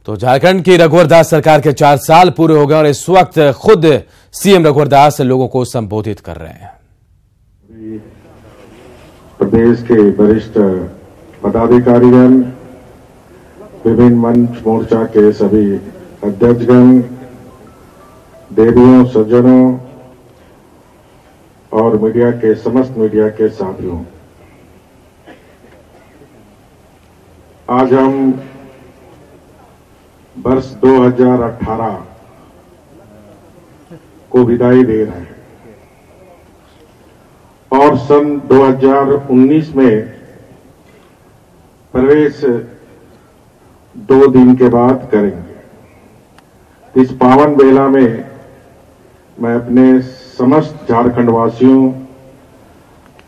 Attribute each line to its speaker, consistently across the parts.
Speaker 1: तो झारखंड की रघुवर दास सरकार के 4 साल पूरे हो गए और इस वक्त खुद सीएम रघुवर दास लोगों को संबोधित कर रहे हैं।
Speaker 2: प्रदेश के वरिष्ठ पदाधिकारीगण, विभिन्न मंच मोर्चा के सभी अध्यक्षगण, देवियों, सज्जनों और मीडिया के समस्त मीडिया के साथियों, आज हम वर्ष 2018 को विदाई दे रहे हैं और सन 2019 में प्रवेश 2 दिन के बाद करेंगे। इस पावन बेला में मैं अपने समस्त झारखंड वासियों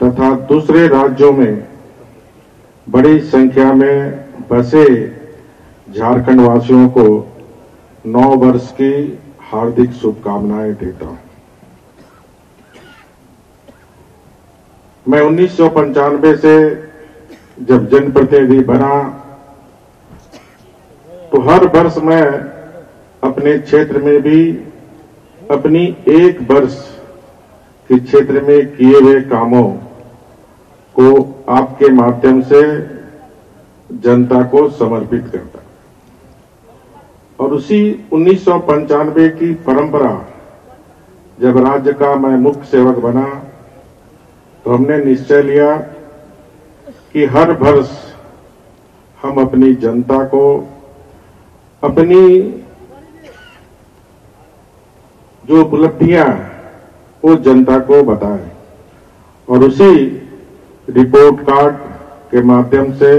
Speaker 2: तथा दूसरे राज्यों में बड़ी संख्या में बसे झारखंड वासियों को नव वर्ष की हार्दिक शुभकामनाएं देता हूं। मैं 1995 से जब जनप्रतिनिधि बना तो हर वर्ष मैं अपने क्षेत्र में भी अपनी 1 वर्ष के क्षेत्र में किए हुए कामों को आपके माध्यम से जनता को समर्पित करता और उसी 1995 की परंपरा जब राज्य का मैं मुख्य सेवक बना तो हमने निश्चय लिया कि हर वर्ष हम अपनी जनता को अपनी जो उपलब्धियां वो जनता को बताएं और उसी रिपोर्ट कार्ड के माध्यम से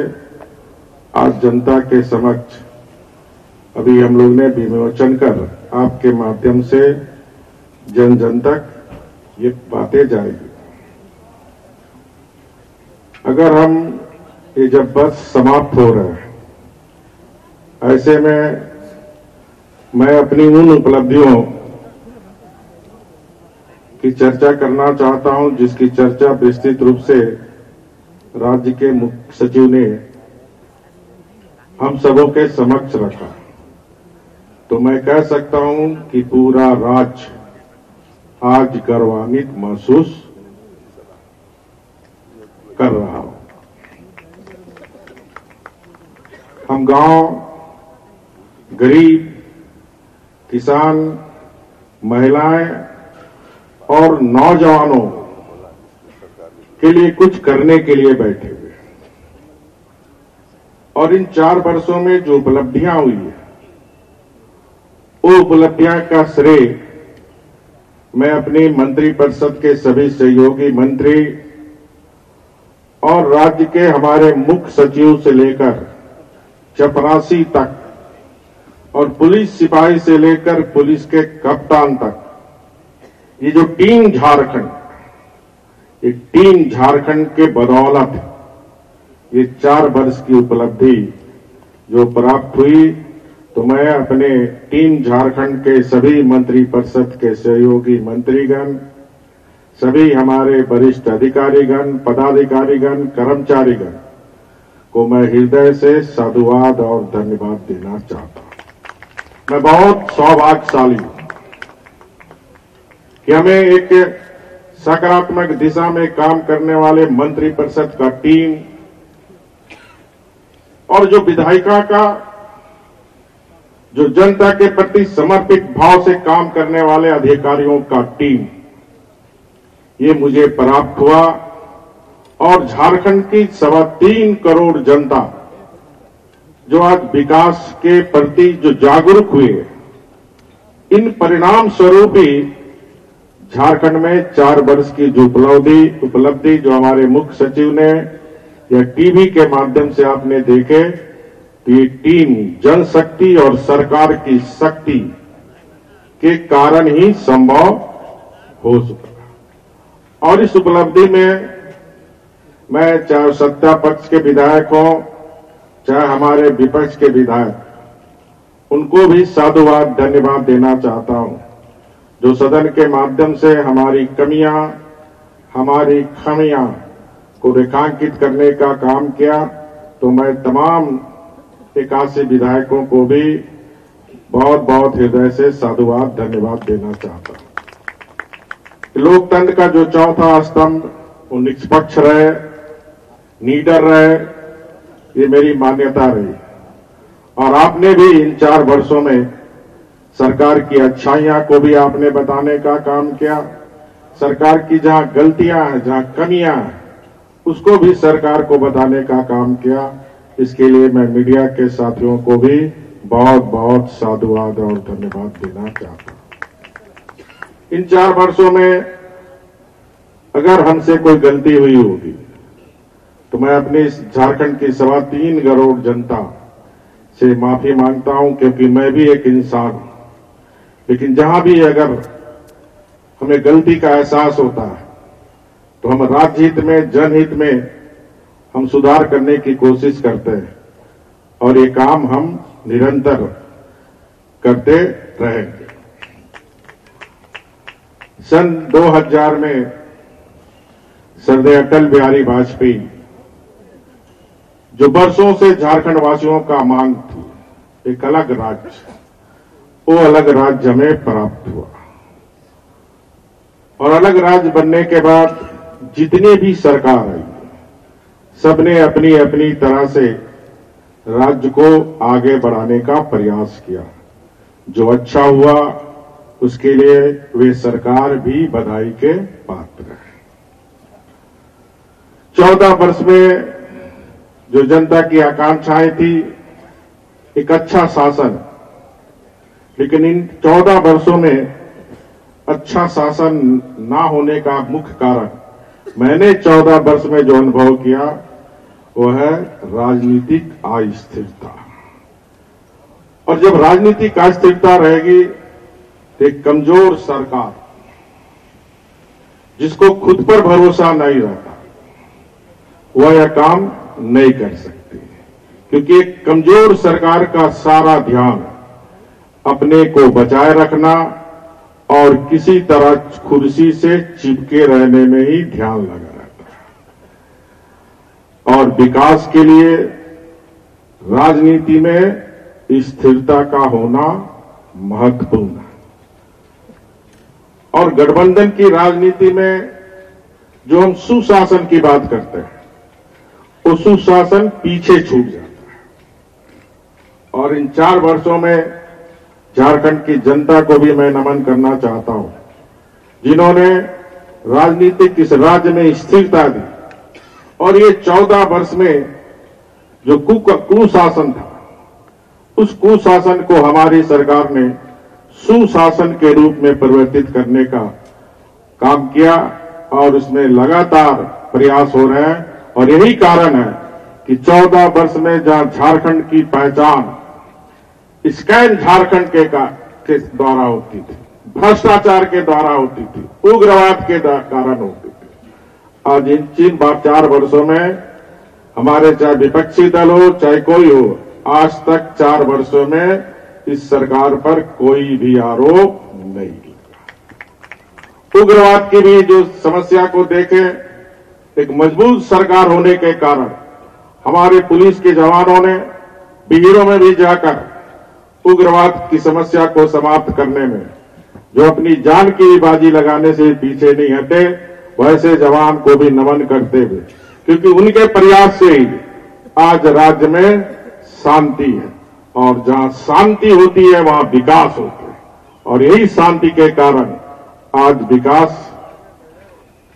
Speaker 2: आज जनता के समक्ष अभी हम लोग ने विमोचन कर आपके माध्यम से जन जन तक ये बातें जाएगी। अगर हम ये जब बस समाप्त हो रहे हैं ऐसे में मैं अपनी उन उपलब्धियों की चर्चा करना चाहता हूं जिसकी चर्चा विस्तृत रूप से राज्य के मुख्य सचिव ने हम सबों के समक्ष रखा। तो मैं कह सकता हूं कि पूरा राज्य आज गौरवान्वित महसूस कर रहा हूं। हम गांव, गरीब, किसान, महिलाएं और नौजवानों के लिए कुछ करने के लिए बैठे हुए और इन 4 वर्षों में जो उपलब्धियां हुई है वो उपलब्धियां का श्रेय मैं अपनी मंत्रिपरिषद के सभी सहयोगी मंत्री और राज्य के हमारे मुख्य सचिव से लेकर चपरासी तक और पुलिस सिपाही से लेकर पुलिस के कप्तान तक ये जो टीम झारखंड, ये टीम झारखंड के बदौलत ये 4 वर्ष की उपलब्धि जो प्राप्त हुई, तो मैं अपने टीम झारखंड के सभी मंत्रिपरिषद के सहयोगी मंत्रीगण, सभी हमारे वरिष्ठ अधिकारीगण, पदाधिकारीगण, कर्मचारीगण को मैं हृदय से साधुवाद और धन्यवाद देना चाहता हूं। मैं बहुत सौभाग्यशाली हूं कि हमें एक सकारात्मक दिशा में काम करने वाले मंत्रिपरिषद का टीम और जो विधायिका का जो जनता के प्रति समर्पित भाव से काम करने वाले अधिकारियों का टीम ये मुझे प्राप्त हुआ और झारखंड की 3.25 करोड़ जनता जो आज विकास के प्रति जो जागरूक हुए, इन परिणाम स्वरूप ही झारखंड में 4 वर्ष की जो उपलब्धि जो हमारे मुख्य सचिव ने या टीवी के माध्यम से आपने देखे, तो ये टीम जनशक्ति और सरकार की शक्ति के कारण ही संभव हो सका। और इस उपलब्धि में मैं चाहे सत्ता पक्ष के विधायक हों, चाहे हमारे विपक्ष के विधायक, उनको भी साधुवाद धन्यवाद देना चाहता हूं जो सदन के माध्यम से हमारी कमियां, हमारी खामियां को रेखांकित करने का काम किया। तो मैं तमाम 81 विधायकों को भी बहुत बहुत हृदय से साधुवाद धन्यवाद देना चाहता हूं। लोकतंत्र का जो चौथा स्तंभ वो निष्पक्ष रहे, निडर रहे, ये मेरी मान्यता रही। और आपने भी इन 4 वर्षों में सरकार की अच्छाइयां को भी आपने बताने का काम किया, सरकार की जहां गलतियां हैं, जहां कमियां हैं, उसको भी सरकार को बताने का काम किया। इसके लिए मैं मीडिया के साथियों को भी बहुत बहुत साधुवाद और धन्यवाद देना चाहता हूं। इन 4 वर्षों में अगर हमसे कोई गलती हुई होगी तो मैं अपने इस झारखंड की 3.25 करोड़ जनता से माफी मांगता हूं, क्योंकि मैं भी एक इंसान हूं। लेकिन जहां भी अगर हमें गलती का एहसास होता है तो हम राज्यहित में, जनहित में हम सुधार करने की कोशिश करते हैं और ये काम हम निरंतर करते रहेंगे। सन 2000 में सरदार अटल बिहारी वाजपेयी, जो वर्षों से झारखंड वासियों का मांग थी एक अलग राज्य, वो अलग राज्य हमें प्राप्त हुआ। और अलग राज्य बनने के बाद जितनी भी सरकार आई, सबने अपनी अपनी तरह से राज्य को आगे बढ़ाने का प्रयास किया। जो अच्छा हुआ उसके लिए वे सरकार भी बधाई के पात्र है। 14 वर्ष में जो जनता की आकांक्षाएं थी, एक अच्छा शासन, लेकिन इन 14 वर्षों में अच्छा शासन ना होने का मुख्य कारण मैंने 14 वर्ष में जो अनुभव किया वो है राजनीतिक अस्थिरता। और जब राजनीतिक अस्थिरता रहेगी तो एक कमजोर सरकार, जिसको खुद पर भरोसा नहीं रहता, वह यह काम नहीं कर सकती, क्योंकि एक कमजोर सरकार का सारा ध्यान अपने को बचाए रखना और किसी तरह कुर्सी से चिपके रहने में ही ध्यान लगा रहता है। और विकास के लिए राजनीति में स्थिरता का होना महत्वपूर्ण है। और गठबंधन की राजनीति में जो हम सुशासन की बात करते हैं, वो सुशासन पीछे छूट जाता है। और इन 4 वर्षों में झारखंड की जनता को भी मैं नमन करना चाहता हूं, जिन्होंने राजनीतिक इस राज्य में स्थिरता दी। और ये 14 वर्ष में जो कुशासन था, उस कुशासन को हमारी सरकार ने सुशासन के रूप में परिवर्तित करने का काम किया और उसमें लगातार प्रयास हो रहे हैं। और यही कारण है कि 14 वर्ष में जहां झारखंड की पहचान स्कैन झारखंड के द्वारा होती थी, भ्रष्टाचार के द्वारा होती थी, उग्रवाद के कारण होती थी, आज इन 4 वर्षों में हमारे चाहे विपक्षी दल हो चाहे कोई हो, आज तक 4 वर्षों में इस सरकार पर कोई भी आरोप नहीं लगा। उग्रवाद की भी जो समस्या को देखें, एक मजबूत सरकार होने के कारण हमारे पुलिस के जवानों ने बिहिरों में भी जाकर उग्रवाद की समस्या को समाप्त करने में जो अपनी जान की बाजी लगाने से पीछे नहीं हटे, वैसे जवान को भी नमन करते हुए, क्योंकि उनके प्रयास से ही आज राज्य में शांति है। और जहां शांति होती है वहां विकास होता है। और यही शांति के कारण आज विकास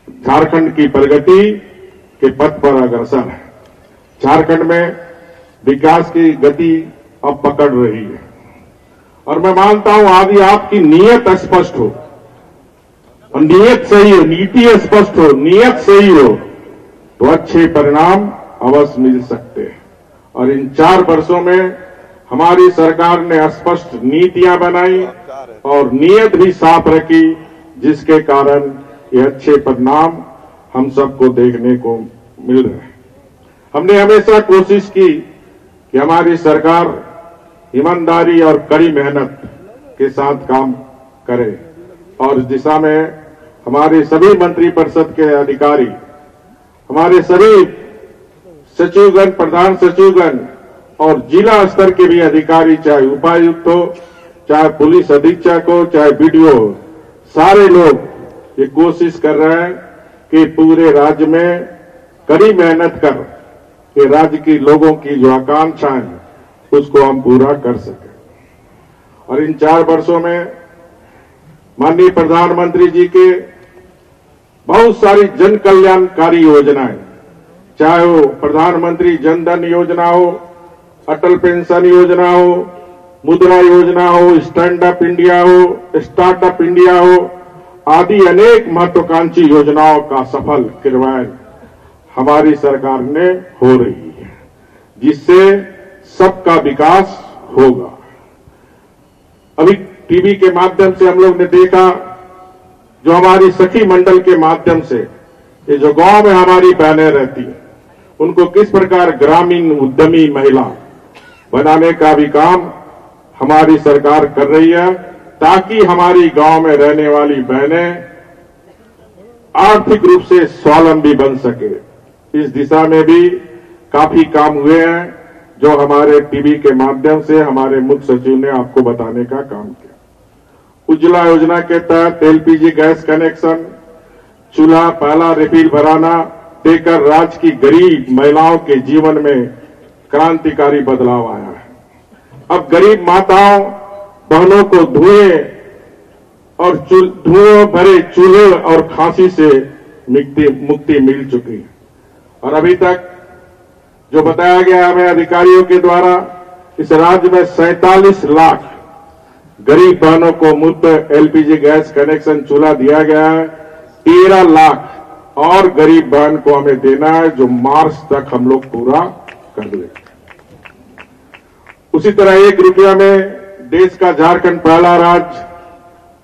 Speaker 2: झारखंड की प्रगति के पथ पर अग्रसर है। झारखंड में विकास की गति अब पकड़ रही है। और मैं मानता हूं यदि आपकी नीयत स्पष्ट हो और नीयत सही हो, नीति स्पष्ट हो, नीयत सही हो, तो अच्छे परिणाम अवश्य मिल सकते हैं। और इन 4 वर्षों में हमारी सरकार ने स्पष्ट नीतियां बनाई और नीयत भी साफ रखी, जिसके कारण ये अच्छे परिणाम हम सबको देखने को मिल रहे हैं। हमने हमेशा कोशिश की कि हमारी सरकार ईमानदारी और कड़ी मेहनत के साथ काम करे और इस दिशा में हमारे सभी मंत्रिपरिषद के अधिकारी, हमारे सभी सचिवगण, प्रधान सचिवगण और जिला स्तर के भी अधिकारी, चाहे उपायुक्त हो, चाहे पुलिस अधीक्षक हो, चाहे बीडीओ हो, सारे लोग ये कोशिश कर रहे हैं कि पूरे राज्य में कड़ी मेहनत कर कि राज्य की लोगों की जो आकांक्षाएं हैं उसको हम पूरा कर सकें। और इन 4 वर्षों में माननीय प्रधानमंत्री जी के बहुत सारी जन कल्याणकारी योजनाएं, चाहे वो प्रधानमंत्री जन धन योजना हो, अटल पेंशन योजना हो, मुद्रा योजना हो, स्टैंड अप इंडिया हो, स्टार्टअप इंडिया हो, आदि अनेक महत्वाकांक्षी योजनाओं का सफल क्रियान्वयन हमारी सरकार ने हो रही है, जिससे सबका विकास होगा। अभी टीवी के माध्यम से हम लोग ने देखा, जो हमारी सखी मंडल के माध्यम से ये जो गांव में हमारी बहनें रहती हैं, उनको किस प्रकार ग्रामीण उद्यमी महिला बनाने का भी काम हमारी सरकार कर रही है, ताकि हमारी गांव में रहने वाली बहनें आर्थिक रूप से स्वावलंबी बन सके। इस दिशा में भी काफी काम हुए हैं, जो हमारे टीवी के माध्यम से हमारे मुख्य सचिव ने आपको बताने का काम किया। उज्ज्वला योजना के तहत एलपीजी गैस कनेक्शन, चूल्हा पहला रिफिल भराना देकर राज्य की गरीब महिलाओं के जीवन में क्रांतिकारी बदलाव आया है। अब गरीब माताओं बहनों को धुएं भरे चूल्हे और खांसी से मुक्ति मिल चुकी है। और अभी तक जो बताया गया हमें अधिकारियों के द्वारा, इस राज्य में 47 लाख गरीब बहनों को मुफ्त एलपीजी गैस कनेक्शन चूल्हा दिया गया है। 13 लाख और गरीब बहन को हमें देना है, जो मार्च तक हम लोग पूरा कर लेंगे। उसी तरह 1 रुपया में देश का झारखंड पहला राज्य,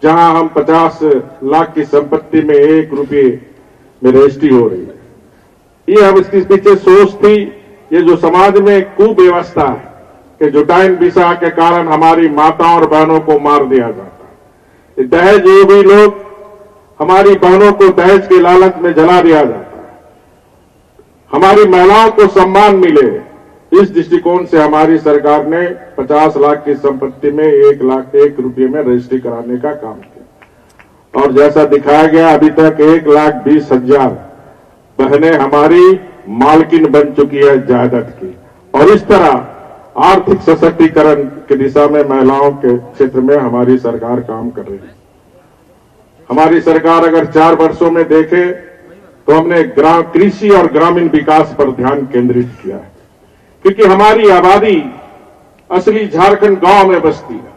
Speaker 2: जहां हम 50 लाख की संपत्ति में 1 रुपये में रजिस्ट्री हो रही है। ये हम इसके पीछे सोच थी, ये जो समाज में कुव्यवस्था है कि जुटाइन विषा के कारण हमारी माताओं और बहनों को मार दिया जाता है। दहेज ये भी लोग हमारी बहनों को दहेज के लालच में जला दिया जाता है। हमारी महिलाओं को सम्मान मिले, इस दृष्टिकोण से हमारी सरकार ने 50 लाख की संपत्ति में 1 रुपये में रजिस्ट्री कराने का काम किया। और जैसा दिखाया गया, अभी तक 1,20,000 बहनें हमारी मालकिन बन चुकी है जायदाद की। और इस तरह आर्थिक सशक्तिकरण की दिशा में महिलाओं के क्षेत्र में हमारी सरकार काम कर रही है। हमारी सरकार अगर 4 वर्षों में देखे तो हमने कृषि और ग्रामीण विकास पर ध्यान केंद्रित किया है, क्योंकि हमारी आबादी असली झारखंड गांव में बसती है,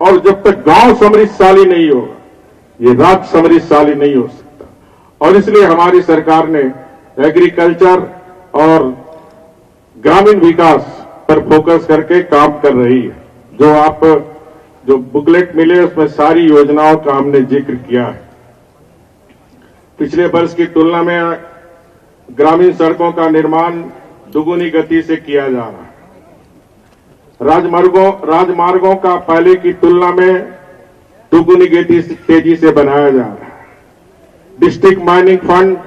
Speaker 2: और जब तक गांव समृद्धशाली नहीं होगा, ये राज्य समृद्धशाली नहीं हो सकता। और इसलिए हमारी सरकार ने एग्रीकल्चर और ग्रामीण विकास पर फोकस करके काम कर रही है। जो बुकलेट मिले उसमें सारी योजनाओं का हमने जिक्र किया है। पिछले वर्ष की तुलना में ग्रामीण सड़कों का निर्माण दुगुनी गति से किया जा रहा है। राजमार्गों का पहले की तुलना में दुगुनी गति तेजी से बनाया जा रहा है। डिस्ट्रिक्ट माइनिंग फंड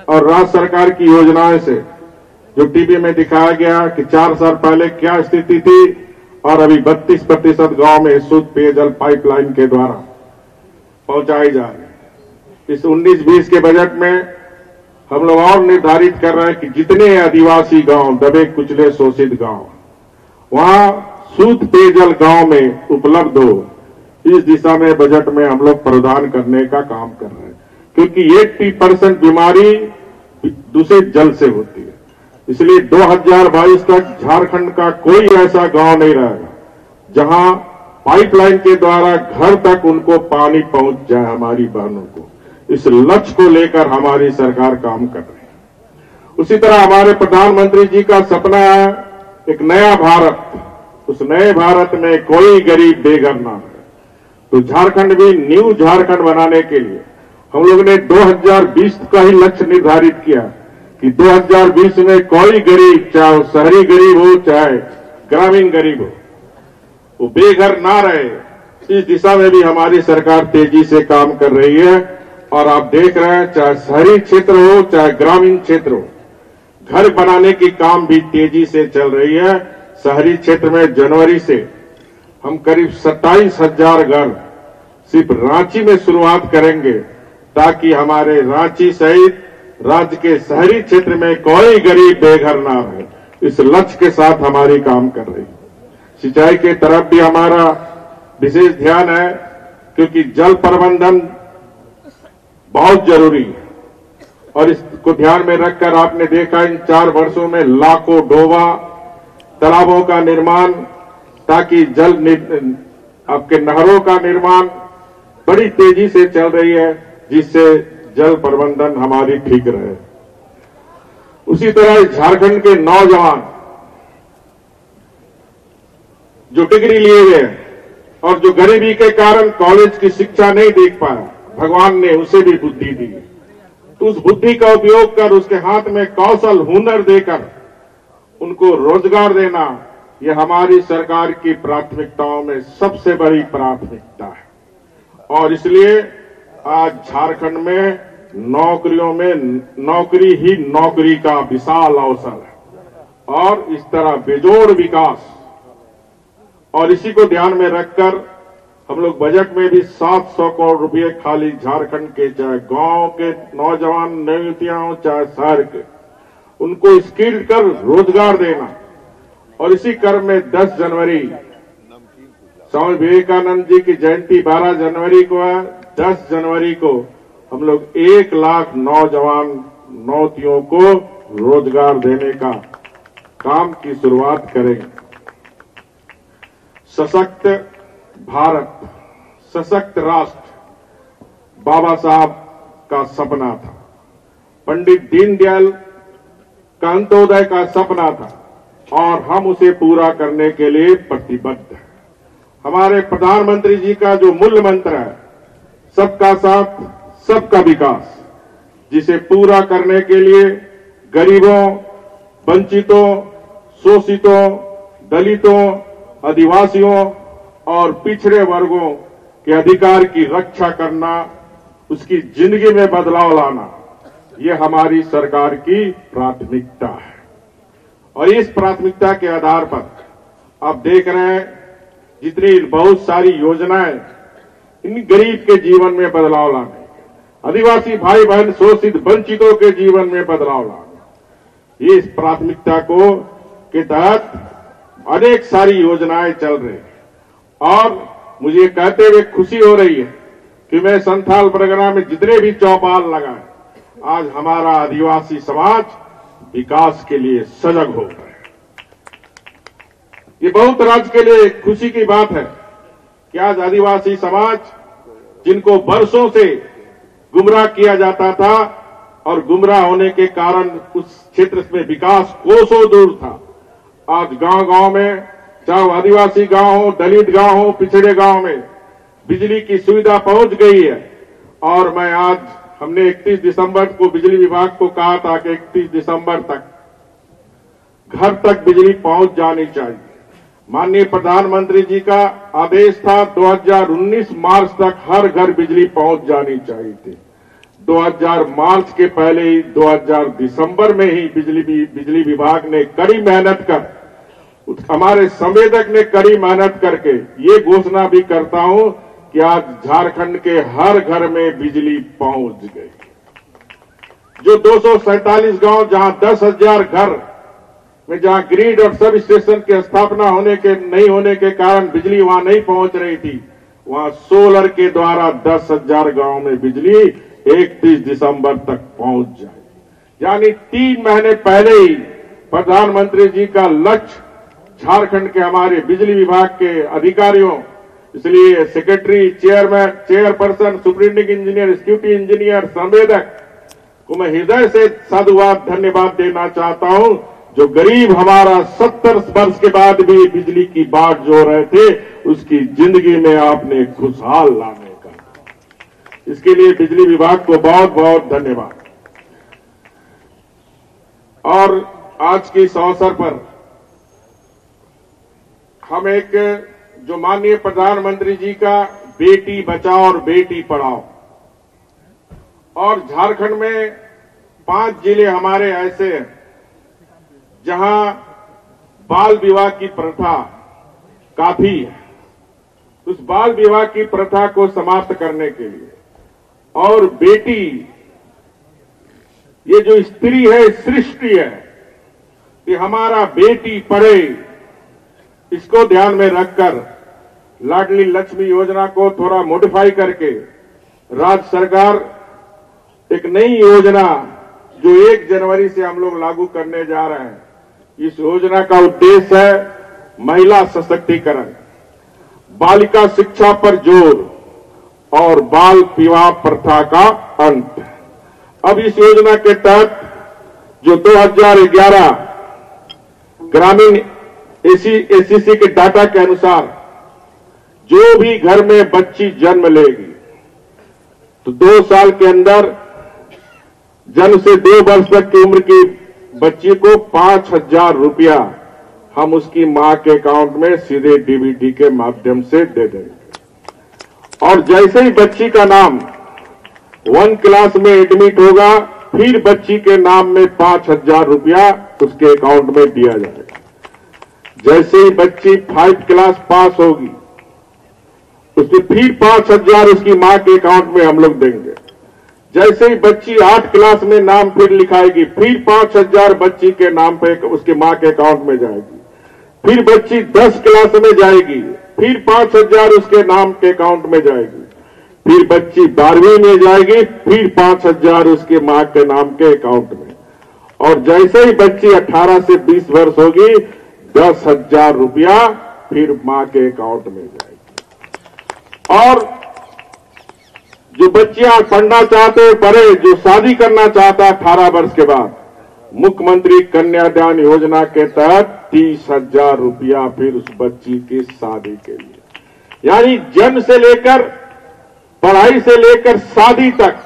Speaker 2: और राज्य सरकार की योजनाओं से जो टीवी में दिखाया गया कि 4 साल पहले क्या स्थिति थी, और अभी 32% गांव में शुद्ध पेयजल पाइपलाइन के द्वारा पहुंचाई जा रही है। इस 19-20 के बजट में हम लोग और निर्धारित कर रहे हैं कि जितने आदिवासी गांव, दबे कुचले शोषित गांव, वहां शुद्ध पेयजल गांव में उपलब्ध हो, इस दिशा में बजट में हम लोग प्रदान करने का काम कर रहे हैं। क्योंकि 80% बीमारी दूषित जल से होती है। इसलिए 2022 तक झारखंड का कोई ऐसा गांव नहीं रहेगा जहां पाइपलाइन के द्वारा घर तक उनको पानी पहुंच जाए हमारी बहनों को। इस लक्ष्य को लेकर हमारी सरकार काम कर रही है। उसी तरह हमारे प्रधानमंत्री जी का सपना है एक नया भारत, उस नए भारत में कोई गरीब बेघर ना रहे। तो झारखंड भी न्यू झारखंड बनाने के लिए हम लोग ने 2020 का ही लक्ष्य निर्धारित किया कि 2020 में कोई गरीब, चाहे वो शहरी गरीब हो चाहे ग्रामीण गरीब हो, वो बेघर ना रहे। इस दिशा में भी हमारी सरकार तेजी से काम कर रही है। और आप देख रहे हैं, चाहे शहरी क्षेत्र हो चाहे ग्रामीण क्षेत्र हो, घर बनाने की काम भी तेजी से चल रही है। शहरी क्षेत्र में जनवरी से हम करीब 27,000 घर सिर्फ रांची में शुरुआत करेंगे, ताकि हमारे रांची सहित राज्य के शहरी क्षेत्र में कोई गरीब बेघर ना रहे। इस लक्ष्य के साथ हमारी काम कर रही है। सिंचाई के तरफ भी हमारा विशेष ध्यान है, क्योंकि जल प्रबंधन बहुत जरूरी है और इसको ध्यान में रखकर आपने देखा इन 4 वर्षों में लाखों डोबा तालाबों का निर्माण, ताकि आपके नहरों का निर्माण बड़ी तेजी से चल रही है, जिससे जल प्रबंधन हमारी ठीक रहे। उसी तरह झारखंड के नौजवान जो डिग्री लिए हुए और जो गरीबी के कारण कॉलेज की शिक्षा नहीं देख पाया, भगवान ने उसे भी बुद्धि दी, तो उस बुद्धि का उपयोग कर उसके हाथ में कौशल हुनर देकर उनको रोजगार देना, यह हमारी सरकार की प्राथमिकताओं में सबसे बड़ी प्राथमिकता है। और इसलिए आज झारखंड में नौकरियों में नौकरी ही नौकरी का विशाल अवसर है और इस तरह बेजोड़ विकास, और इसी को ध्यान में रखकर हम लोग बजट में भी 700 करोड़ रुपए खाली झारखंड के, चाहे गांव के नौजवान नवयुवतियां हो चाहे शहर के, उनको स्किल कर रोजगार देना। और इसी क्रम में 10 जनवरी स्वामी विवेकानंद जी की जयंती 12 जनवरी को है। 10 जनवरी को हम लोग 1 लाख नौजवान नौतियों को रोजगार देने का काम की शुरुआत करेंगे। सशक्त भारत, सशक्त राष्ट्र बाबा साहब का सपना था, पंडित दीनदयाल का अंत्योदय का सपना था और हम उसे पूरा करने के लिए प्रतिबद्ध हैं। हमारे प्रधानमंत्री जी का जो मूल मंत्र है, सबका साथ सबका विकास, जिसे पूरा करने के लिए गरीबों, वंचितों, शोषितों, दलितों, आदिवासियों और पिछड़े वर्गों के अधिकार की रक्षा करना, उसकी जिंदगी में बदलाव लाना, यह हमारी सरकार की प्राथमिकता है। और इस प्राथमिकता के आधार पर आप देख रहे हैं जितनी बहुत सारी योजनाएं इन गरीब के जीवन में बदलाव लाने, आदिवासी भाई बहन शोषित वंचितों के जीवन में बदलाव लाने, इस प्राथमिकता को के तहत अनेक सारी योजनाएं चल रही हैं। और मुझे कहते हुए खुशी हो रही है कि मैं संथाल परगना में जितने भी चौपाल लगाए, आज हमारा आदिवासी समाज विकास के लिए सजग हो गए। ये बहुत राज्य के लिए खुशी की बात है कि आज आदिवासी समाज, जिनको वर्षों से गुमराह किया जाता था और गुमराह होने के कारण उस क्षेत्र में विकास कोसों दूर था, आज गांव-गांव में, चाहे आदिवासी गांव हो, दलित गांव हो, पिछड़े गांव में बिजली की सुविधा पहुंच गई है। और मैं आज हमने 31 दिसंबर को बिजली विभाग को कहा था कि 31 दिसंबर तक घर तक बिजली पहुंच जानी चाहिए। माननीय प्रधानमंत्री जी का आदेश था 2019 मार्च तक हर घर बिजली पहुंच जानी चाहिए थी। 2000 मार्च के पहले ही 2000 दिसंबर में ही बिजली विभाग ने कड़ी मेहनत कर, हमारे संवेदक ने कड़ी मेहनत करके ये घोषणा भी करता हूं कि आज झारखंड के हर घर में बिजली पहुंच गई। जो 247 गांव, जहां 10,000 घर में जहां ग्रिड और सब स्टेशन की स्थापना नहीं होने के कारण बिजली वहां नहीं पहुंच रही थी, वहां सोलर के द्वारा 10,000 गांव में बिजली 31 दिसंबर तक पहुंच जाए। यानी 3 महीने पहले ही प्रधानमंत्री जी का लक्ष्य झारखंड के हमारे बिजली विभाग के अधिकारियों, इसलिए secretary, chairperson, superintending engineer, executive engineer, संवेदक को मैं हृदय से साधुवाद धन्यवाद देना चाहता हूं, जो गरीब हमारा 70 वर्ष के बाद भी बिजली की बाट जो रहे थे, उसकी जिंदगी में आपने खुशहाल लाने का, इसके लिए बिजली विभाग को बहुत बहुत धन्यवाद। और आज के इस अवसर पर हम एक जो माननीय प्रधानमंत्री जी का बेटी बचाओ और बेटी पढ़ाओ, और झारखंड में 5 जिले हमारे ऐसे हैं जहां बाल विवाह की प्रथा काफी है। उस बाल विवाह की प्रथा को समाप्त करने के लिए और बेटी, ये जो स्त्री है, सृष्टि है कि हमारा बेटी पढ़े, इसको ध्यान में रखकर लाडली लक्ष्मी योजना को थोड़ा मॉडिफाई करके राज्य सरकार एक नई योजना जो 1 जनवरी से हम लोग लागू करने जा रहे हैं। इस योजना का उद्देश्य है महिला सशक्तिकरण, बालिका शिक्षा पर जोर और बाल विवाह प्रथा का अंत। अब इस योजना के तहत जो 2011 ग्रामीण एससीसी के डाटा के अनुसार जो भी घर में बच्ची जन्म लेगी तो 2 साल के अंदर जन्म से 2 वर्ष तक की उम्र की बच्ची को 5,000 रुपया हम उसकी मां के अकाउंट में सीधे डीबीटी के माध्यम से दे देंगे। और जैसे ही बच्ची का नाम 1 क्लास में एडमिट होगा, फिर बच्ची के नाम में 5,000 रुपया उसके अकाउंट में दिया जाएगा। जैसे ही बच्ची 5 क्लास पास होगी, उसमें फिर 5,000 उसकी मां के अकाउंट में हम लोग देंगे। जैसे ही बच्ची 8 क्लास में नाम फिर लिखाएगी, फिर 5,000 बच्ची के नाम पे उसके मां के अकाउंट में जाएगी। फिर बच्ची 10 क्लास में जाएगी, फिर 5,000 उसके नाम के अकाउंट में जाएगी। फिर बच्ची 12वीं में जाएगी, फिर 5,000 उसके मां के नाम के अकाउंट में। और जैसे ही बच्ची 18 से 20 वर्ष होगी, 10,000 रुपया फिर मां के अकाउंट में जाएगी। और जो बच्चियां पढ़ना चाहते पढ़े, जो शादी करना चाहता है 18 वर्ष के बाद, मुख्यमंत्री कन्यादान योजना के तहत 30,000 रुपया फिर उस बच्ची की शादी के लिए। यानी जन्म से लेकर, पढ़ाई से लेकर शादी तक,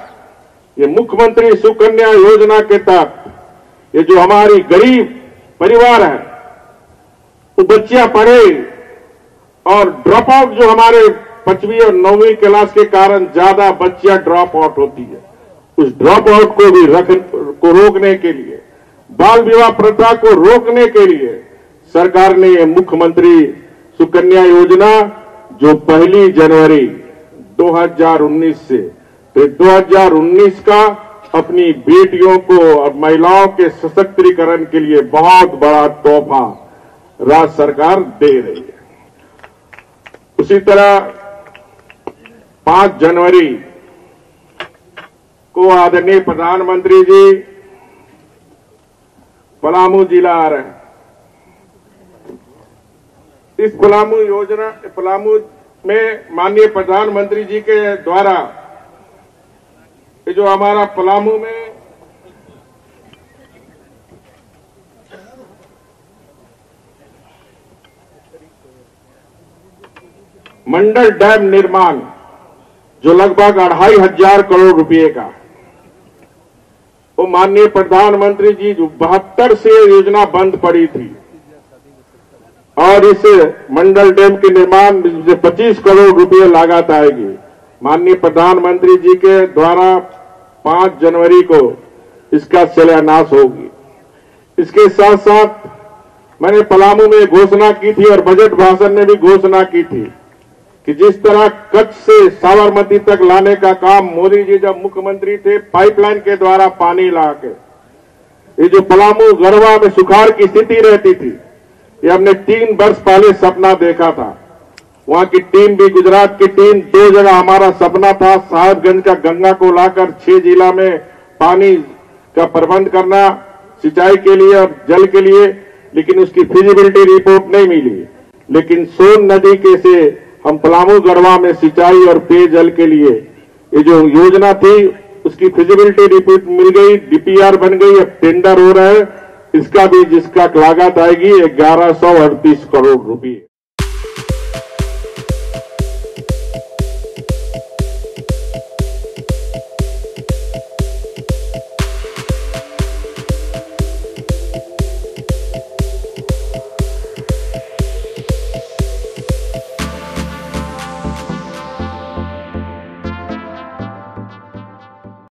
Speaker 2: ये मुख्यमंत्री सुकन्या योजना के तहत ये जो हमारी गरीब परिवार है, वो बच्चियां पढ़े और ड्रॉप आउट जो हमारे 5वीं और 9वीं क्लास के कारण ज्यादा बच्चियां ड्रॉप आउट होती है, उस ड्रॉप आउट को भी रोकने के लिए, बाल विवाह प्रथा को रोकने के लिए सरकार ने ये मुख्यमंत्री सुकन्या योजना जो 1 जनवरी 2019 से 2019 का अपनी बेटियों को और महिलाओं के सशक्तिकरण के लिए बहुत बड़ा तोहफा राज्य सरकार दे रही है। उसी तरह 5 जनवरी को आदरणीय प्रधानमंत्री जी पलामू जिला आ रहे हैं। इस पलामू में माननीय प्रधानमंत्री जी के द्वारा ये जो हमारा पलामू में मंडल डैम निर्माण जो लगभग 2,500 करोड़ रुपए का, वो माननीय प्रधानमंत्री जी जो 72 से योजना बंद पड़ी थी और इस मंडल डैम के निर्माण में 25 करोड़ रुपए लागत आएगी। माननीय प्रधानमंत्री जी के द्वारा 5 जनवरी को इसका शिलान्यास होगी। इसके साथ साथ मैंने पलामू में घोषणा की थी और बजट भाषण में भी घोषणा की थी कि जिस तरह कच्छ से साबरमती तक लाने का काम मोदी जी जब मुख्यमंत्री थे, पाइपलाइन के द्वारा पानी लाके, ये जो पलामू गढ़वा में सुखाड़ की स्थिति रहती थी, ये हमने 3 वर्ष पहले सपना देखा था। वहां की टीम भी, गुजरात की टीम, 2 जगह हमारा सपना था साहिबगंज का गंगा को लाकर 6 जिला में पानी का प्रबंध करना सिंचाई के लिए और जल के लिए, लेकिन उसकी फिजिबिलिटी रिपोर्ट नहीं मिली। लेकिन सोन नदी के से हम पलामू गढ़वा में सिंचाई और पेयजल के लिए ये जो योजना थी उसकी फिजिबिलिटी रिपोर्ट मिल गई, डीपीआर बन गई, अब टेंडर हो रहा है। इसका भी जिसका लागत आएगी 1138 करोड़ रुपए।